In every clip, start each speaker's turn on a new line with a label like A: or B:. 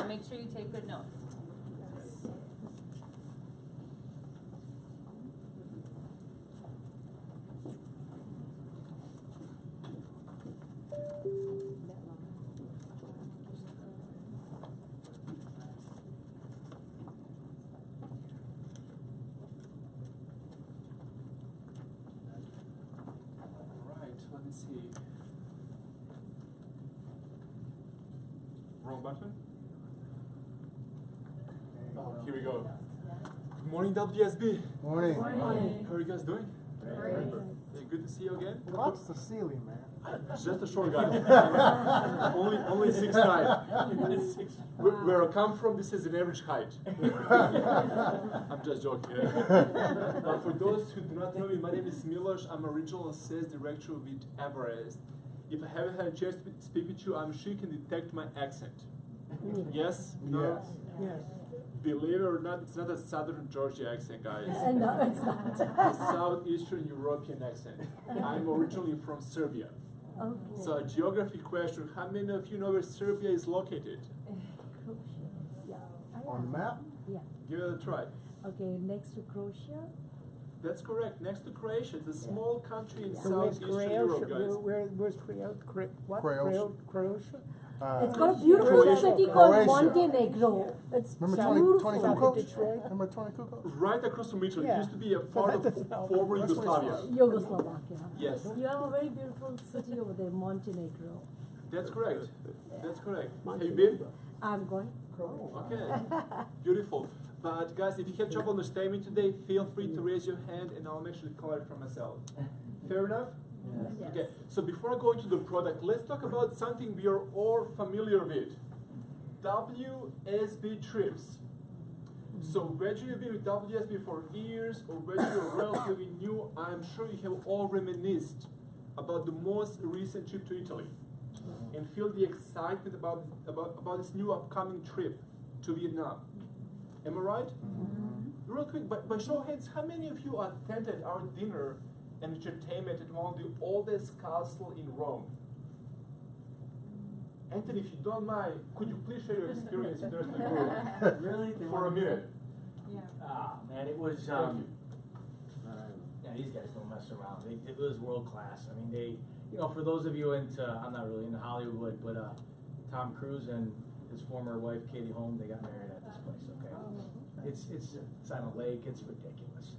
A: make sure you take good notes.
B: Let me see. Wrong button? Oh, here we go. Good morning, WSB.
C: Morning.
A: Morning.
B: How are you guys doing?
A: Great.
B: Hey, good to see you again.
C: What's the ceiling, man?
B: Just a short guy. only 6'9". Where I come from, this is an average height. I'm just joking. But for those who do not know me, my name is Miloš. I'm a regional sales director with Everest. If I haven't had a chance to speak with you, I'm sure you can detect my accent. Yes? No?
C: Yes.
B: Believe it or not, it's not a Southern Georgia accent, guys.
D: No, it's not.
B: It's a Southeastern European accent. I'm originally from Serbia.
D: Okay.
B: So a geography question, how many of you know where Serbia is located?
D: Yeah.
C: On the map?
D: Yeah.
B: Give it a try.
D: Okay, next to Croatia.
B: That's correct. Next to Croatia, it's a small country in
D: So
B: Southeastern Europe, guys.
E: Where's Croatia? What?
C: Croatia.
E: Croatia?
D: It's got a beautiful
B: Croatia.
D: city called
C: Croatia.
D: Montenegro. It's
C: Remember
D: beautiful.
C: 20
E: South of
C: Kukoc?
E: Detroit?
C: Remember 20 Kukoc?
B: Right across from Italy. It
E: Yeah.
B: used to be a part of
E: That's south.
B: former
C: That's where it's
B: Yugoslavia.
D: Yugoslavia.
B: Yes.
D: You have a very beautiful city over there, Montenegro.
B: That's correct. That's correct. Have you been?
D: I'm going.
B: Okay. Beautiful. But guys, if you have trouble understanding me today, feel free to raise your hand and I'll make sure to cover it for myself. Fair enough?
D: Yes.
B: Okay. So before I go into the product, let's talk about something we are all familiar with. WSB trips. So whether you've been with WSB for years or whether you're relatively new, I'm sure you have all reminisced about the most recent trip to Italy and feel the excitement about this new upcoming trip to Vietnam. Am I right?
D: Mm-hmm.
B: Real quick, by show of hands, how many of you attended our dinner and entertainment at one of the oldest castles in Rome? Anthony, if you don't mind, could you please share your experience with the rest of the group?
F: Really?
B: For a minute.
A: Yeah.
F: Ah, man, it was,
B: Thank you.
F: yeah, these guys don't mess around. It was world class. I mean, you know, for those of you into, I'm not really into Hollywood, but Tom Cruise and his former wife, Katie Holmes, they got married at this place, okay? It's on a lake, it's ridiculous.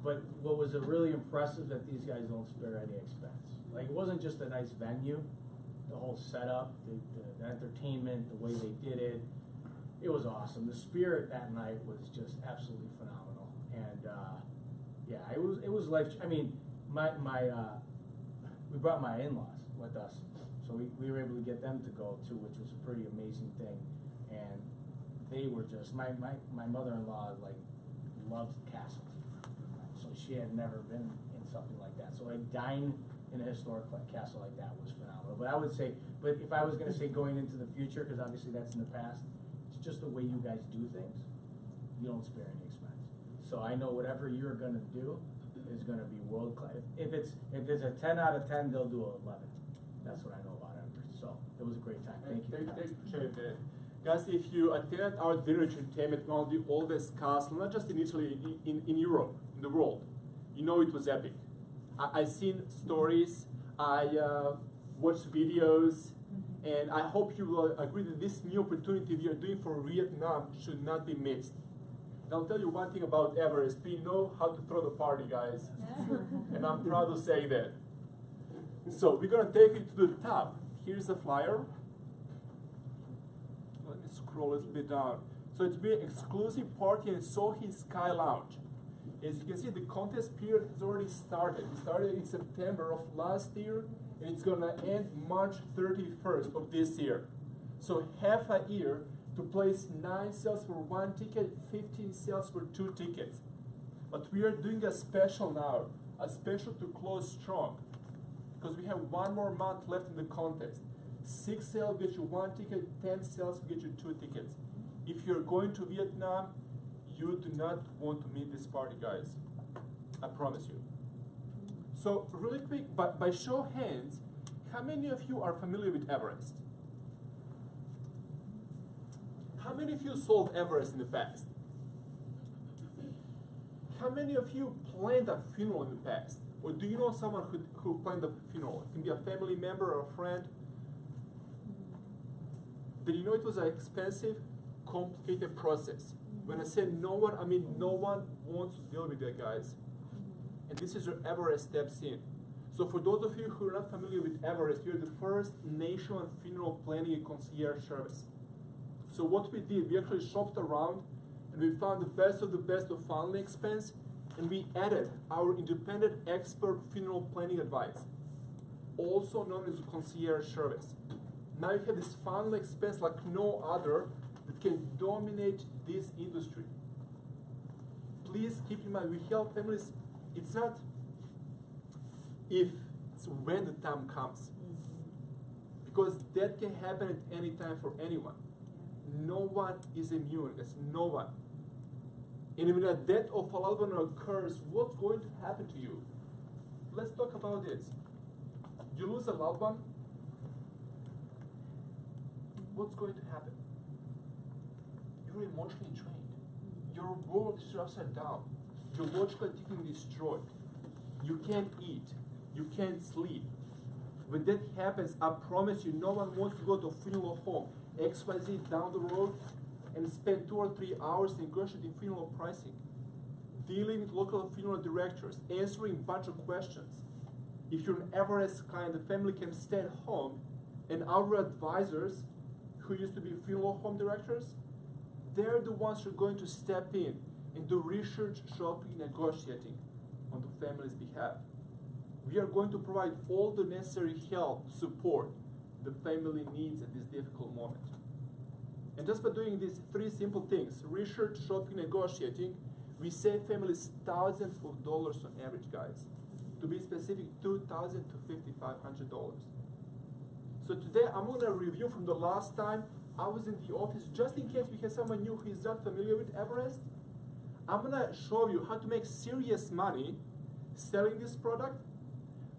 F: But what was really impressive that these guys don't spare any expense. Like, it wasn't just a nice venue, the whole setup, the entertainment, the way they did it. It was awesome. The spirit that night was just absolutely phenomenal. And yeah, it was life. I mean, we brought my in-laws with us, so we were able to get them to go too, which was a pretty amazing thing. And they were just my mother-in-law like loved castles, so she had never been in something like that. So like dine in a historic castle like that was phenomenal. But I would say, but if I was going to say going into the future, because obviously that's in the past, it's just the way you guys do things. You don't spare any expense. So I know whatever you're going to do is going to be world class. If it's a 10 out of 10, they'll do an 11. That's what I know about Everest. So it was a great time. Thank you.
B: Appreciate that. Guys, if you attended our dinner entertainment, one of the oldest castles, not just in Italy, in Europe, in the world, you know it was epic. I've seen stories, I watched videos, and I hope you will agree that this new opportunity we are doing for Vietnam should not be missed. And I'll tell you one thing about Everest, we know how to throw the party, guys. And I'm proud to say that. So we're going to take it to the top. Here's the flyer. Let me scroll a little bit down. So it's been exclusive party and Sohi Sky Lounge. As you can see, the contest period has already started. It started in September of last year, and it's going to end March 31st of this year. So half a year to place 9 sales for 1 ticket, 15 sales for 2 tickets. But we are doing a special now, a special to close strong, because we have 1 more month left in the contest. 6 sales get you 1 ticket, 10 sales get you 2 tickets. If you're going to Vietnam, you do not want to miss this party, guys. I promise you. So really quick, by show of hands, how many of you are familiar with Everest? How many of you sold Everest in the past? How many of you planned a funeral in the past? Or do you know someone who planned a funeral? It can be a family member or a friend. Did you know it was an expensive, complicated process? When I say no one, I mean no one wants to deal with that, guys. And this is where Everest steps in. So for those of you who are not familiar with Everest, we are the first national funeral planning and concierge service. So what we did, we actually shopped around and we found the best of family expense, and we added our independent expert funeral planning advice, also known as the concierge service. Now you have this family expense like no other that can dominate this industry. Please keep in mind, we help families. It's not if, it's when the time comes. Because that can happen at any time for anyone. No one is immune, that's no one. And when a death of a loved one occurs, what's going to happen to you? Let's talk about this. You lose a loved one, what's going to happen? You're emotionally drained. Your world is upside down. You're logically destroyed. You can't eat. You can't sleep. When that happens, I promise you, no one wants to go to a funeral home, XYZ down the road, and spend 2 or 3 hours negotiating funeral pricing, dealing with local funeral directors, answering a bunch of questions. If you're an Everest client, the family can stay at home, and our advisors, who used to be funeral home directors, they're the ones who are going to step in and do research, shopping, negotiating on the family's behalf. We are going to provide all the necessary help, support the family needs at this difficult moment. And just by doing these 3 simple things, research, shopping, negotiating, we save families thousands of dollars on average, guys. To be specific, $2,000 to $5,500. So today I'm going to review from the last time I was in the office, just in case we have someone new who is not familiar with Everest. I'm going to show you how to make serious money selling this product.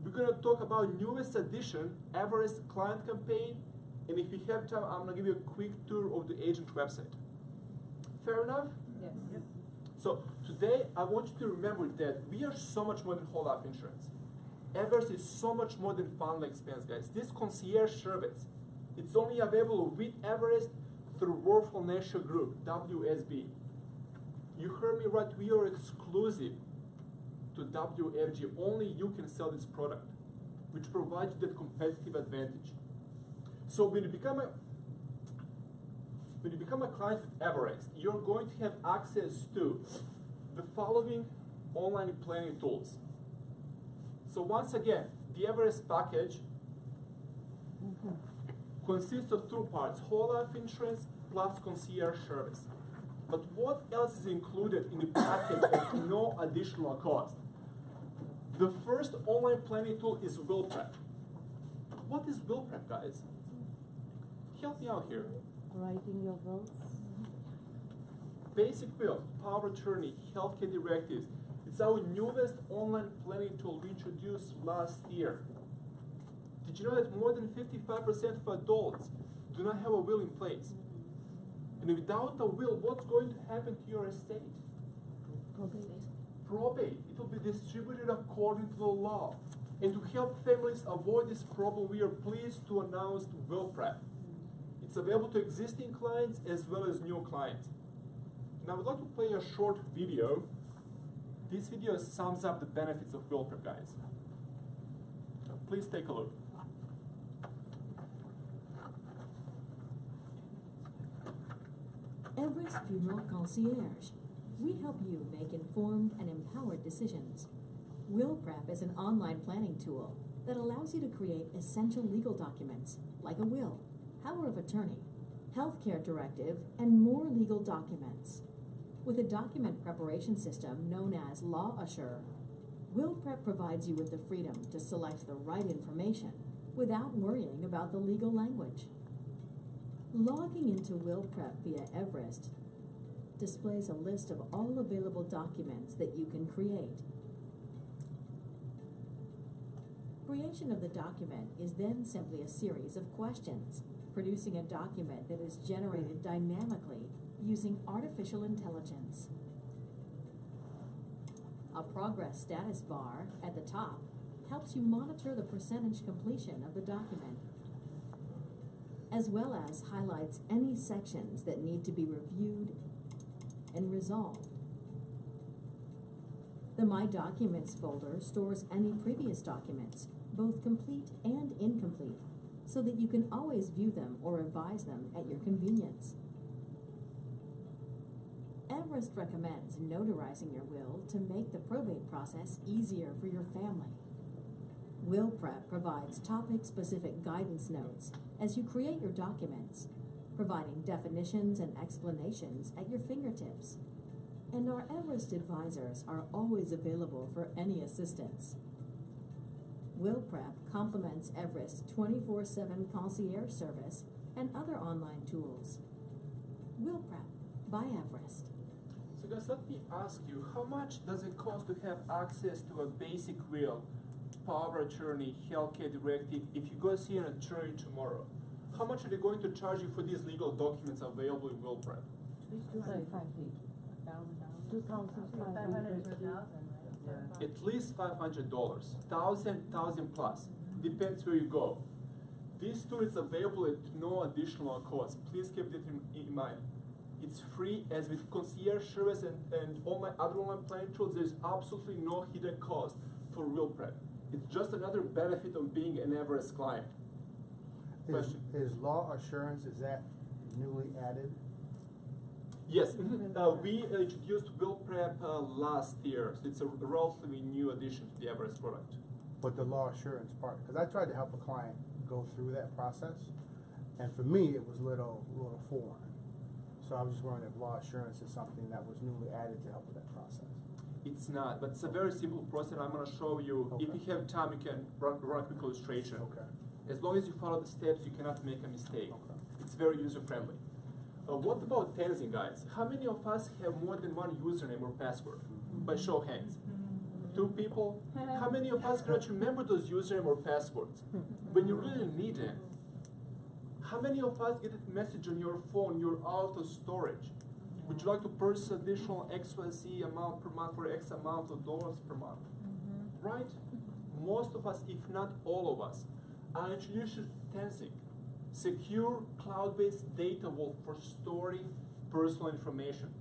B: We're going to talk about newest edition, Everest client campaign, and if we have time, I'm going to give you a quick tour of the agent website. Fair enough?
A: Yes. Yep.
B: So today, I want you to remember that we are so much more than whole life insurance. Everest is so much more than family expense, guys. This concierge service, it's only available with Everest through World Financial Group, WSB. You heard me right, we are exclusive to WFG. Only you can sell this product, which provides you that competitive advantage. So when you become a client with Everest, you're going to have access to the following online planning tools. So once again, the Everest package consists of 2 parts, whole life insurance plus concierge service. But what else is included in the package at no additional cost? The first online planning tool is Will Prep. What is Will Prep, guys? Help me out here.
D: Writing your wills.
B: Basic will, power of attorney, healthcare directives. It's our newest online planning tool we introduced last year. Did you know that more than 55% of adults do not have a will in place? And without a will, what's going to happen to your estate? Probate. It will be distributed according to the law. And to help families avoid this problem, we are pleased to announce Will Prep. It's available to existing clients as well as new clients. Now I would like to play a short video. This video sums up the benefits of Will Prep, guys. So please take a look.
G: Everest Funeral Concierge. We help you make informed and empowered decisions. Will Prep is an online planning tool that allows you to create essential legal documents like a will, power of attorney, healthcare directive, and more legal documents. With a document preparation system known as Law Assure, Will Prep provides you with the freedom to select the right information without worrying about the legal language. Logging into Will Prep via Everest displays a list of all available documents that you can create. Creation of the document is then simply a series of questions. producing a document that is generated dynamically using artificial intelligence. A progress status bar at the top helps you monitor the percentage completion of the document, as well as highlights any sections that need to be reviewed and resolved. The My Documents folder stores any previous documents, both complete and incomplete, so that you can always view them or revise them at your convenience. Everest recommends notarizing your will to make the probate process easier for your family. Will Prep provides topic-specific guidance notes as you create your documents, providing definitions and explanations at your fingertips. And our Everest advisors are always available for any assistance. Will Prep complements Everest's 24/7 concierge service and other online tools. Will Prep by Everest.
B: So guys, let me ask you, how much does it cost to have access to a basic will, power of attorney, healthcare directive, if you go see an attorney tomorrow? How much are they going to charge you for these legal documents available in Will Prep? At least $500, 1,000 plus, depends where you go. This tool is available at no additional cost. Please keep that in mind. It's free, as with concierge service and all my other online planning tools. There's absolutely no hidden cost for Will Prep. It's just another benefit of being an Everest client. Question?
C: Is law assurance, is that newly added?
B: Yes, we introduced Will Prep last year, so it's a relatively new addition to the Everest product.
C: But the law assurance part, because I tried to help a client go through that process, and for me, it was a little foreign. So I was just wondering if law assurance is something that was newly added to help with that process.
B: It's not, but it's a very simple process. I'm going to show you.
C: Okay.
B: If you have time, you can run a quick illustration.
C: Okay.
B: As long as you follow the steps, you cannot make a mistake.
C: Okay.
B: It's very user-friendly. What about Tenzing, guys? How many of us have more than one username or password? By show of hands. 2 people? How many of us cannot remember those username or passwords when you really need them? How many of us get a message on your phone, you're out of storage? Would you like to purchase additional XYZ amount per month for X amount of dollars per month? Right? Most of us, if not all of us, are introduced to Tenzing. Secure cloud-based data vault for storing personal information.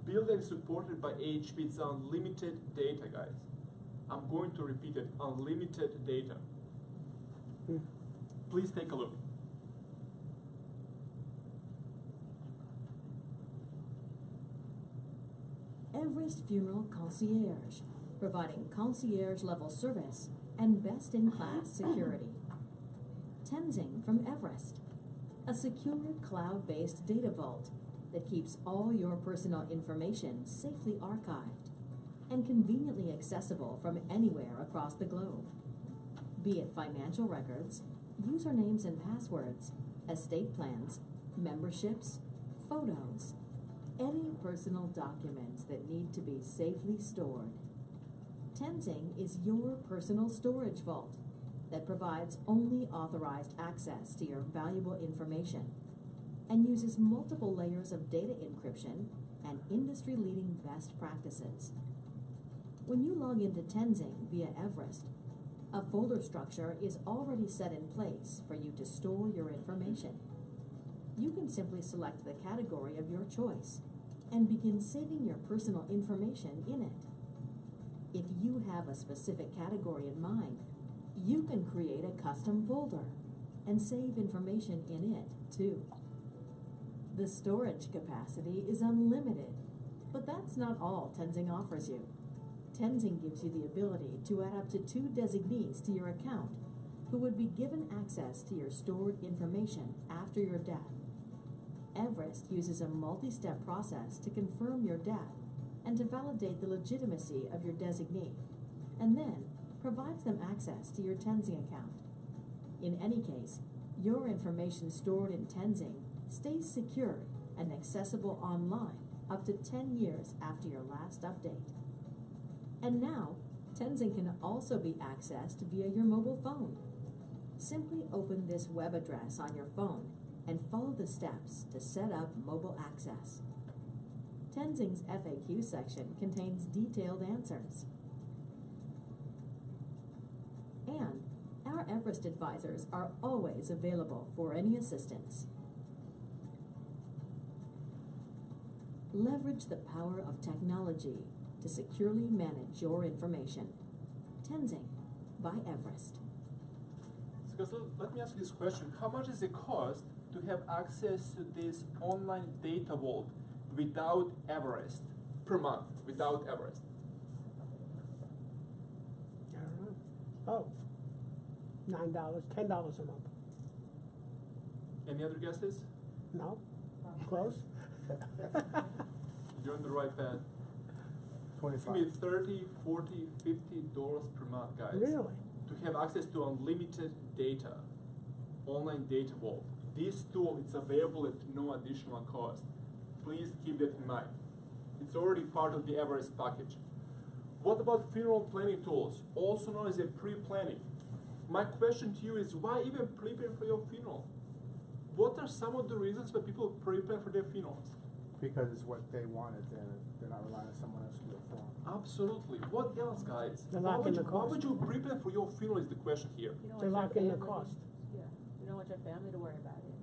B: Built and supported by HP, it's unlimited data, guys. I'm going to repeat it, unlimited data. Please take a look.
G: Everest Funeral Concierge, providing concierge-level service and best-in-class security. Tenzing from Everest, a secure cloud-based data vault that keeps all your personal information safely archived and conveniently accessible from anywhere across the globe. Be it financial records, usernames and passwords, estate plans, memberships, photos, any personal documents that need to be safely stored. Tenzing is your personal storage vault that provides only authorized access to your valuable information and uses multiple layers of data encryption and industry-leading best practices. When you log into Tenzing via Everest, a folder structure is already set in place for you to store your information. You can simply select the category of your choice and begin saving your personal information in it. If you have a specific category in mind, you can create a custom folder and save information in it, too. The storage capacity is unlimited, but that's not all Tenzing offers you. Tenzing gives you the ability to add up to 2 designees to your account who would be given access to your stored information after your death. Everest uses a multi-step process to confirm your death and to validate the legitimacy of your designee, and then provides them access to your Tenzing account. In any case, your information stored in Tenzing stays secure and accessible online up to 10 years after your last update. And now, Tenzing can also be accessed via your mobile phone. Simply open this web address on your phone and follow the steps to set up mobile access. Tenzing's FAQ section contains detailed answers. And our Everest advisors are always available for any assistance. Leverage the power of technology to securely manage your information. Tenzing by Everest.
B: So let me ask you this question. How much is it cost to have access to this online data vault without Everest per month, without Everest?
E: I don't know. Oh, $9, $10 a month.
B: Any other guesses?
E: No? Close?
B: You're on the right path. It's gonna be 30, 40, $50 per month, guys.
E: Really?
B: To have access to unlimited data, online data vault. This tool is available at no additional cost. Please keep that in mind. It's already part of the Everest package. What about funeral planning tools, also known as a pre-planning? My question to you is, why even prepare for your funeral? What are some of the reasons why people prepare for their funerals?
C: Because it's what they wanted, they're not relying on someone else to do it for them.
B: Absolutely. What else, guys?
E: They're
B: Why
E: locking
B: would,
E: the
B: why
E: cost.
B: would you prepare for your funeral is the question here.
A: You don't
E: They
A: want
E: lock
A: your
E: in the
A: family-
E: cost.
A: Yeah, you don't want your family to worry about it.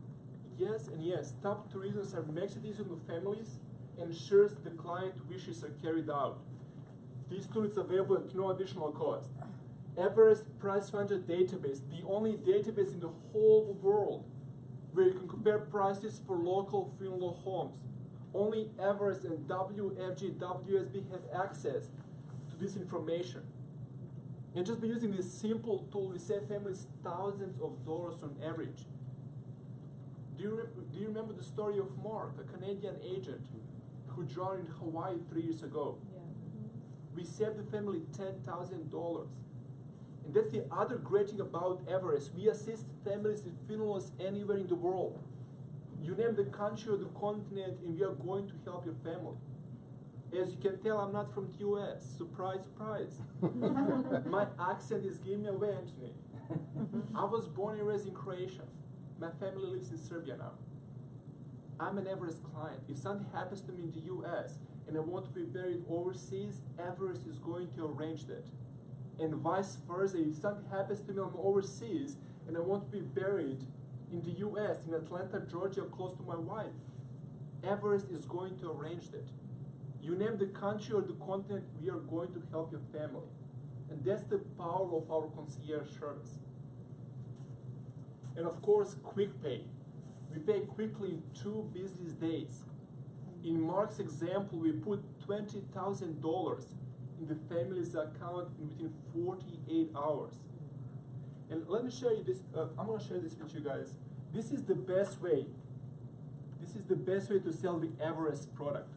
B: Yes and yes. Top two reasons are makes it easier to families, ensures the client wishes are carried out. This tool is available at no additional cost. Everest Price Finder database, the only database in the whole world where you can compare prices for local funeral homes. Only Everest and WFG, WSB have access to this information. And just by using this simple tool, we save families thousands of dollars on average. Do you remember the story of Mark, a Canadian agent who drowned in Hawaii 3 years ago?
A: Yeah.
B: We saved the family $10,000. And that's the other great thing about Everest. We assist families with funerals anywhere in the world. You name the country or the continent, and we are going to help your family. As you can tell, I'm not from the US. Surprise, surprise. My accent is giving me away, Anthony. I was born and raised in Croatia. My family lives in Serbia now. I'm an Everest client. If something happens to me in the US and I want to be buried overseas, Everest is going to arrange that. And vice versa, if something happens to me, I'm overseas and I want to be buried in the US, in Atlanta, Georgia, close to my wife, Everest is going to arrange that. You name the country or the continent, we are going to help your family. And that's the power of our concierge service. And of course, quick pay. We pay quickly in 2 business days. In Mark's example, we put $20,000 in the family's account within 48 hours. And let me show you this. I'm going to share this with you guys. This is the best way. This is the best way to sell the Everest product.